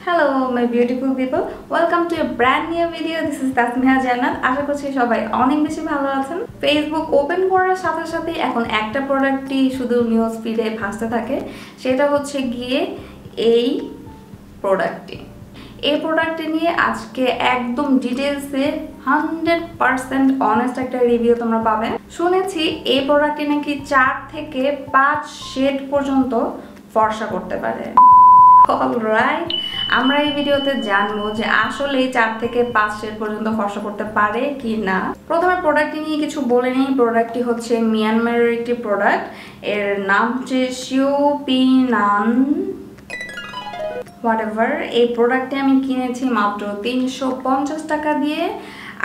Hello my beautiful people, welcome to a brand new video. This is Tasmiha Jannat. আশা করছি সবাই অনেক বেশি ভালো আছেন। ফেসবুক ওপেন করার সাথে সাথে এখন একটা প্রোডাক্টই শুধু নিউজ ফিডে ভাসতে থাকে, সেটা হচ্ছে গিয়ে এই প্রোডাক্টটি। এই প্রোডাক্টটি নিয়ে আজকে একদম ডিটেইলসে 100% অনেস্ট একটা রিভিউ তোমরা পাবে। শুনেছি এই প্রোডাক্টটি নাকি 4 থেকে 5 শেড পর্যন্ত ফর্সা করতে পারে। অলরাইট, আমরা এই ভিডিওতে জানবো যে আসলে 4 থেকে 5 শেড পর্যন্ত ফর্সা করতে পারে কি না। প্রথমে প্রোডাক্টটি নিয়ে কিছু বলে নিই। প্রোডাক্টটি হচ্ছে মিয়ানমারের একটি প্রোডাক্ট, এর নাম হচ্ছে শিওপিনান হোয়াটএভার। এই প্রোডাক্টটি আমি কিনেছি মাত্র 350 টাকা দিয়ে।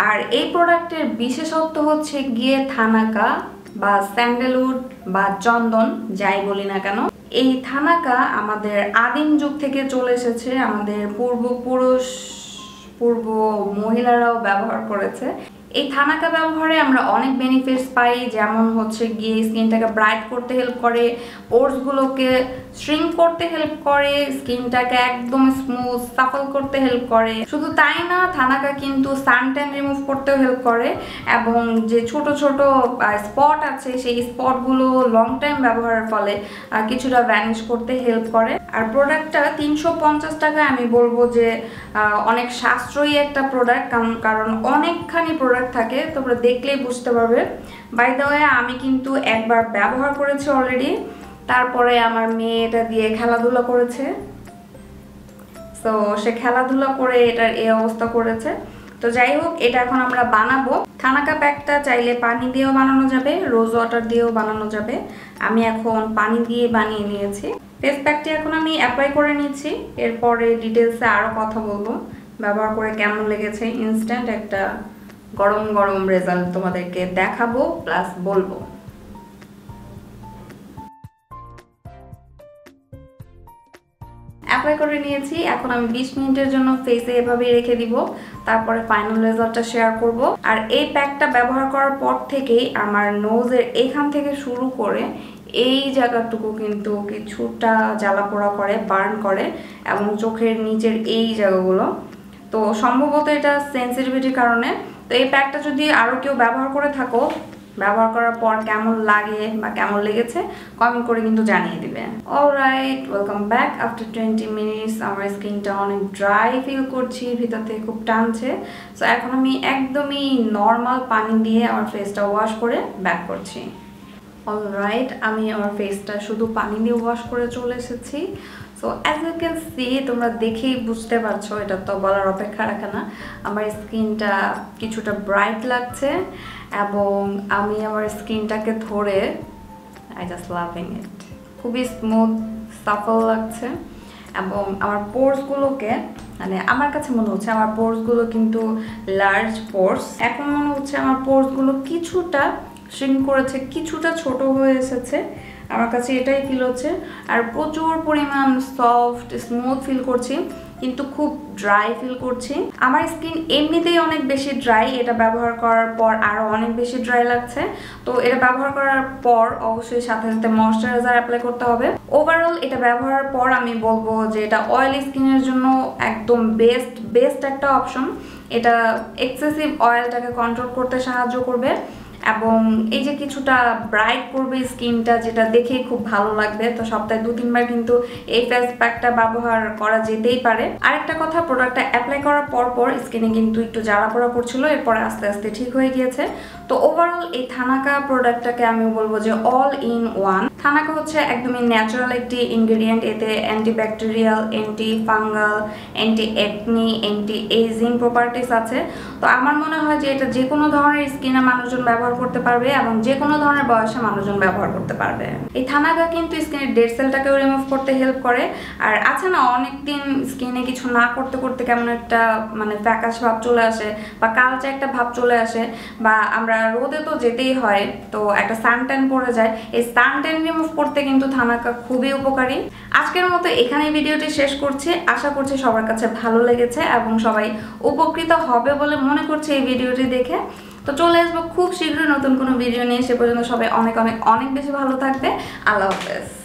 আর এই প্রোডাক্টের বিশেষত্ব হচ্ছে গিয়ে থানাকা বা স্যান্ডেলউড বা চন্দন, যাই বলি না কেন। এই থানাকা আমাদের আদিম যুগ থেকে চলে এসেছে, আমাদের পূর্ব মহিলারাও ব্যবহার করেছে। এই থানাকা ব্যবহারে আমরা অনেক বেনিফিটস পাই, যেমন হচ্ছে গিয়ে স্কিনটাকে ব্রাইট করতে হেল্প করে, পোরসগুলোকে শ্রিঙ্ক করতে হেল্প করে, স্কিনটাকে একদম স্মুথ সাফল করতে হেল্প করে। শুধু তাই না, থানাকা কিন্তু সানট্যান রিমুভ করতেও হেল্প করে এবং যে ছোট ছোট স্পট আছে সেই স্পটগুলো লং টাইম ব্যবহারের ফলে কিছুটা ভ্যানিশ করতে হেল্প করে। আর প্রোডাক্টটা 350 টাকা আমি বলবো যে অনেক সাশ্রয়ী একটা প্রোডাক্ট, কারণ অনেকখানি প্রোডাক্ট থাকে, তোমরা দেখলেই বুঝতে পারবে। বাই দ্য ওয়ে, আমি কিন্তু একবার ব্যবহার করেছি অলরেডি, তারপরে আমার মেয়ে এটা দিয়ে খেলাধুলা করেছে। সো সে খেলাধুলা করে এটার এই অবস্থা করেছে। তো যাই হোক, এটা এখন আমরা বানাবো। থানাকা প্যাকটা চাইলে পানি দিয়েও বানানো যাবে, রোজ ওয়াটার দিয়েও বানানো যাবে। আমি এখন পানি দিয়ে বানিয়ে নিয়েছি। ফেস প্যাকটি এখন আমি অ্যাপ্লাই করে নিচ্ছি, এরপরে ডিটেলসে আরও কথা বলবো, ব্যবহার করে কেমন লেগেছে। ইনস্ট্যান্ট একটা গরম গরম রেজাল্ট তোমাদেরকে দেখাবো প্লাস বলবো। অ্যাপ্লাই করে নিয়েছি, এখন আমি 20 মিনিটের জন্য ফেসে এভাবেই রেখে দিব, তারপরে ফাইনাল রেজাল্টটা শেয়ার করব। আর এই প্যাকটা ব্যবহার করার পর থেকেই আমার নোজের এখান থেকে শুরু করে এই জায়গাটুকু কিন্তু কিছুটা জ্বালা পোড়া করে, বার্ন করে, এবং চোখের নিচের এই জায়গাগুলো। তো সম্ভবত এটা সেন্সিটিভিটির কারণে। তো এই প্যাকটা যদি আরও কেউ ব্যবহার করে থাকো, ব্যবহার করার পর কেমন লাগে বা কেমন লেগেছে কমেন্ট করে কিন্তু জানিয়ে দিবে। Alright, welcome back. After 20 minutes আমার স্কিনটা অনেক ড্রাই ফিল করছি, ভিতর থেকে খুব টানছে। সো এখন আমি একদমই নর্মাল পানি দিয়ে আমার ফেসটা ওয়াশ করে ব্যাক করছি। অলরাইট, আমি আমার ফেসটা শুধু পানি দিয়ে ওয়াশ করে চলে এসেছি। So as you can see, তোমরা দেখেই বুঝতে পারছো, এটা তো বলার অপেক্ষা রাখে না, আমার স্কিনটা কিছুটা ব্রাইট লাগছে এবং আমি আমার স্কিনটাকে ধরে আই জাস্ট লাভিং ইট। খুবই স্মুথ সাফল লাগছে এবং আমার পোর্সগুলোকে, মানে আমার কাছে মনে হচ্ছে আমার পোর্সগুলো কিন্তু লার্জ পোর্স। এখন মনে হচ্ছে আমার পোর্সগুলো কিছুটা শ্রিঙ্ক করেছে, কিছুটা ছোট হয়ে এসেছে, আমার কাছে এটাই ফিল হচ্ছে। আর প্রচুর পরিমাণ সফট স্মুথ ফিল করছি, কিন্তু খুব ড্রাই ফিল করছি। আমার স্কিন এমনিতেই অনেক বেশি ড্রাই, এটা ব্যবহার করার পর আরও অনেক বেশি ড্রাই লাগছে। তো এটা ব্যবহার করার পর অবশ্যই সাথে সাথে ময়শ্চারাইজার অ্যাপ্লাই করতে হবে। ওভারঅল এটা ব্যবহারের পর আমি বলবো যে এটা অয়েলি স্কিনের জন্য একদম বেস্ট একটা অপশন। এটা এক্সেসিভ অয়েলটাকে কন্ট্রোল করতে সাহায্য করবে এবং এই যে কিছুটা ব্রাইট করবে স্কিনটা, যেটা দেখেই খুব ভালো লাগবে। তো সপ্তাহে 2-3 বার কিন্তু এই ফেস প্যাকটা ব্যবহার করা যেতেই পারে। আরেকটা কথা, প্রোডাক্টটা অ্যাপ্লাই করার পর স্কিনে কিন্তু একটু জ্বালা পোড়া করছিল, এরপরে আস্তে আস্তে ঠিক হয়ে গিয়েছে। তো ওভারঅল এই থানাকা প্রোডাক্টটাকে আমি বলবো যে অল ইন ওয়ান। থানাকা হচ্ছে একদমই ন্যাচারাল একটি ইনগ্রেডিয়েন্ট, এতে antibacterial, anti fungal, anti acne, anti ageing properties আছে। তো আমার মনে হয় যে এটা যে কোনো ধরনের স্কিনে মানুষজন ব্যবহার করতে পারবে এবং যে কোনো ধরনের বয়সে মানুষজন ব্যবহার করতে পারবে। এই থানাকা কিন্তু স্কিনের ডেড সেলটাকেও রিমুভ করতে হেল্প করে। আর আছে না, অনেকদিন স্কিনে কিছু না করতে করতে কেমন একটা মানে ফ্যাকাশ ভাব চলে আসে বা কালচে একটা ভাব চলে আসে, বা আমরা রোদে তো যেতেই হয়, তো একটা সানট্যান পড়ে যায়। এই সানট্যান রিমুভ করতে কিন্তু থানাকা খুবই উপকারী। আজকের মতো এখানেই ভিডিওটি শেষ করছি। আশা করছি সবার কাছে ভালো লেগেছে এবং সবাই উপকৃত হবে বলে মনে করছি এই ভিডিওটি দেখে। তো চলে আসবো খুব শীঘ্রই নতুন কোনো ভিডিও নিয়ে। সে পর্যন্ত সবাই অনেক অনেক অনেক বেশি ভালো থাকবে। আল্লাহ হাফেজ।